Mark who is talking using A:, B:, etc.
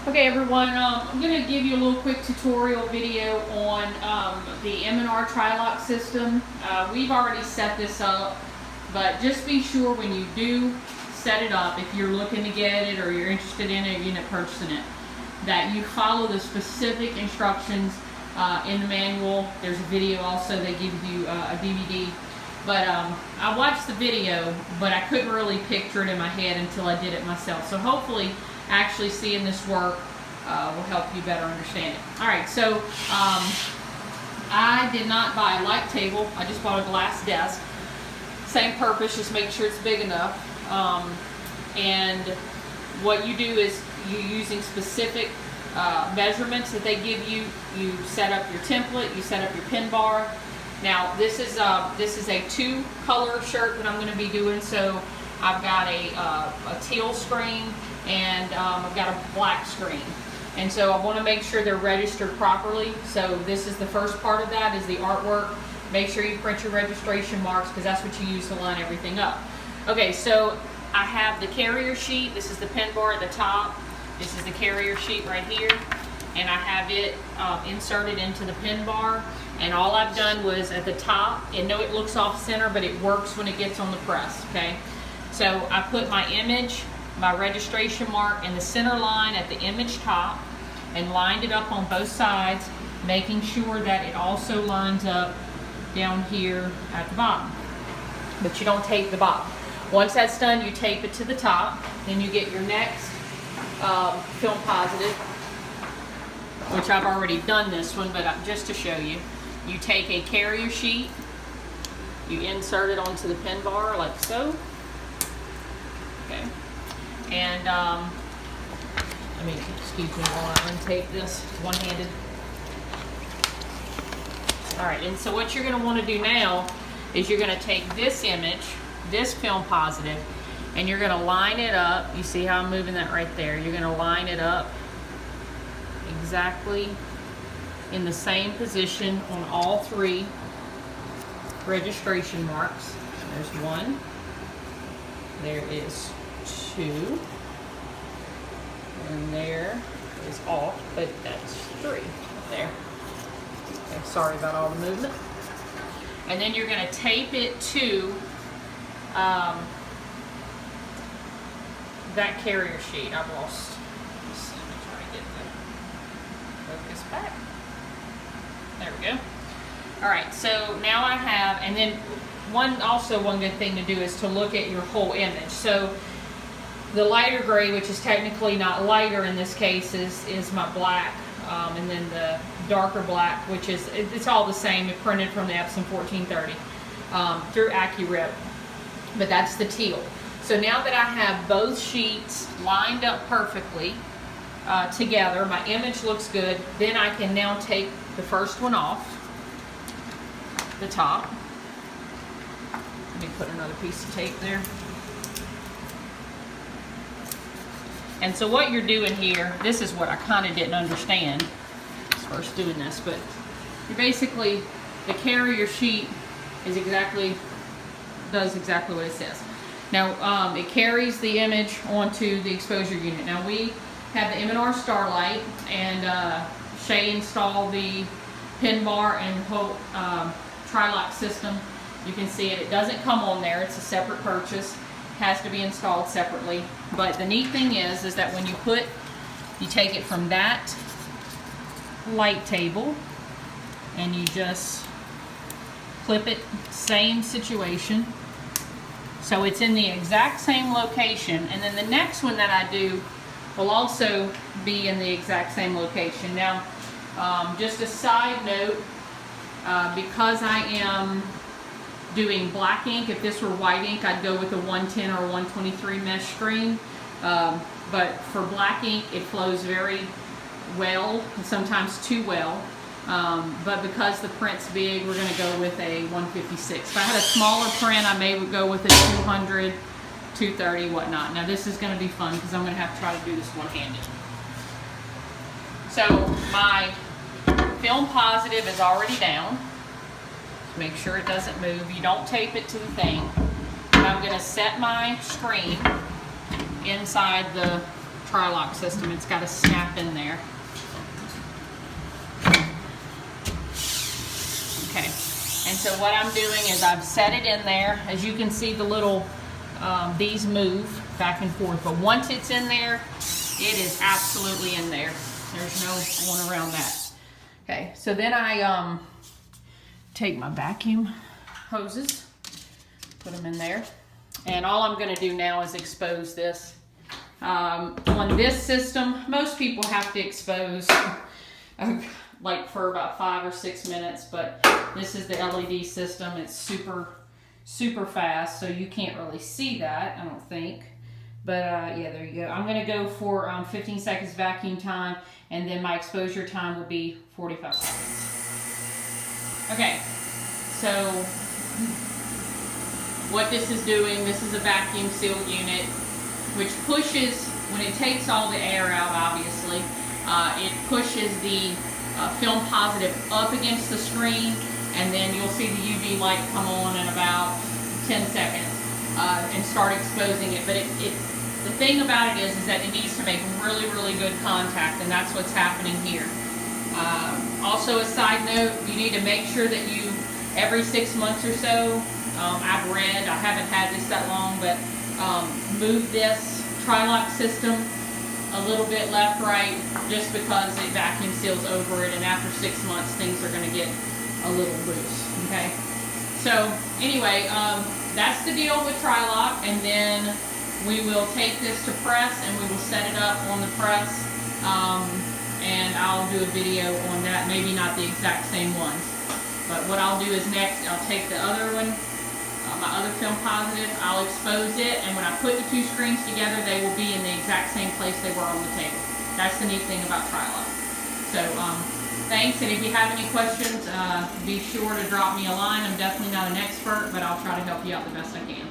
A: Okay everyone, I'm going to give you a little quick tutorial video on the M&R Tri-Loc system. We've already set this up, but just be sure when you do set it up, if you're looking to get it or you're interested in it, you're purchasing it, that you follow the specific instructions in the manual. There's a video also, they give you a DVD. But I watched the video, but I couldn't really picture it in my head until I did it myself. So hopefully actually seeing this work will help you better understand it. Alright, so I did not buy a light table. I just bought a glass desk. Same purpose, just make sure it's big enough. And what you do is you're using specific measurements that they give you. You set up your template, you set up your pin bar. Now this is a two-color shirt that I'm going to be doing. So I've got a teal screen and I've got a black screen. And so I want to make sure they're registered properly. So this is the first part of that, is the artwork. Make sure you print your registration marks because that's what you use to line everything up. Okay, so I have the carrier sheet. This is the pin bar at the top. This is the carrier sheet right here. And I have it inserted into the pin bar. And all I've done was at the top, and no, it looks off center, but it works when it gets on the press, okay? So I put my image, my registration mark in the center line at the image top and lined it up on both sides, making sure that it also lines up down here at the bottom. But you don't tape the bottom. Once that's done, you tape it to the top. Then you get your next film positive, which I've already done this one, but just to show you. You take a carrier sheet, you insert it onto the pin bar like so. Okay. And excuse me while I untape this one-handed. Alright, and so what you're going to want to do now is you're going to take this image, this film positive, and you're going to line it up. You see how I'm moving that right there? You're going to line it up exactly in the same position on all three registration marks. There's one, there is two, and there is off, but that's three there. Okay, sorry about all the movement. And then you're going to tape it to that carrier sheet. I've lost. Let's see, let me try to get the focus back. There we go. Alright, so now I have, and then one good thing to do is to look at your whole image. So the lighter gray, which is technically not lighter in this case, is my black, and then the darker black, which is, it's all the same. It printed from the Epson 1430 through AccuRip, but that's the teal. So now that I have both sheets lined up perfectly together, my image looks good, then I can now take the first one off the top. Let me put another piece of tape there. And so what you're doing here, this is what I kind of didn't understand as first doing this, but you're basically, the carrier sheet is does exactly what it says. Now it carries the image onto the exposure unit. Now we have the M&R Starlight, and Shay installed the pin bar and whole Tri-Loc system. You can see it. It doesn't come on there. It's a separate purchase. It has to be installed separately. But the neat thing is that when you take it from that light table and you just clip it, same situation. So it's in the exact same location. And then the next one that I do will also be in the exact same location. Now, just a side note, because I am doing black ink, if this were white ink, I'd go with a 110 or 123 mesh screen. But for black ink, it flows very well, and sometimes too well. But because the print's big, we're going to go with a 156. If I had a smaller print, I may go with a 200, 230, whatnot. Now this is going to be fun because I'm going to have to try to do this one-handed. So my film positive is already down. Make sure it doesn't move. You don't tape it to the thing. And I'm going to set my screen inside the Tri-Loc system. It's got to snap in there. Okay, and so what I'm doing is I've set it in there. As you can see, the little, these move back and forth, but once it's in there, it is absolutely in there. There's no going around that. Okay, so then I take my vacuum hoses, put them in there, and all I'm going to do now is expose this. On this system, most people have to expose like for about 5 or 6 minutes, but this is the LED system. It's super fast, so you can't really see that, I don't think. But yeah, there you go. I'm going to go for 15 seconds vacuum time, and then my exposure time will be 45 seconds. Okay, so what this is doing, this is a vacuum seal unit, which pushes, when it takes all the air out, obviously, it pushes the film positive up against the screen, and then you'll see the UV light come on in about 10 seconds and start exposing it. But the thing about it is that it needs to make really good contact, and that's what's happening here. Also, a side note, you need to make sure that you, every 6 months or so, I've read, I haven't had this that long, but move this Tri-Loc system a little bit left, right, just because it vacuum seals over it, and after 6 months, things are going to get a little loose, okay? So, anyway, that's the deal with Tri-Loc, and then we will take this to press, and we will set it up on the press, and I'll do a video on that, maybe not the exact same ones. But what I'll do is next, I'll take the other one, my other film positive, I'll expose it, and when I put the two screens together, they will be in the exact same place they were on the table. That's the neat thing about Tri-Loc. So, thanks, and if you have any questions, be sure to drop me a line. I'm definitely not an expert, but I'll try to help you out the best I can.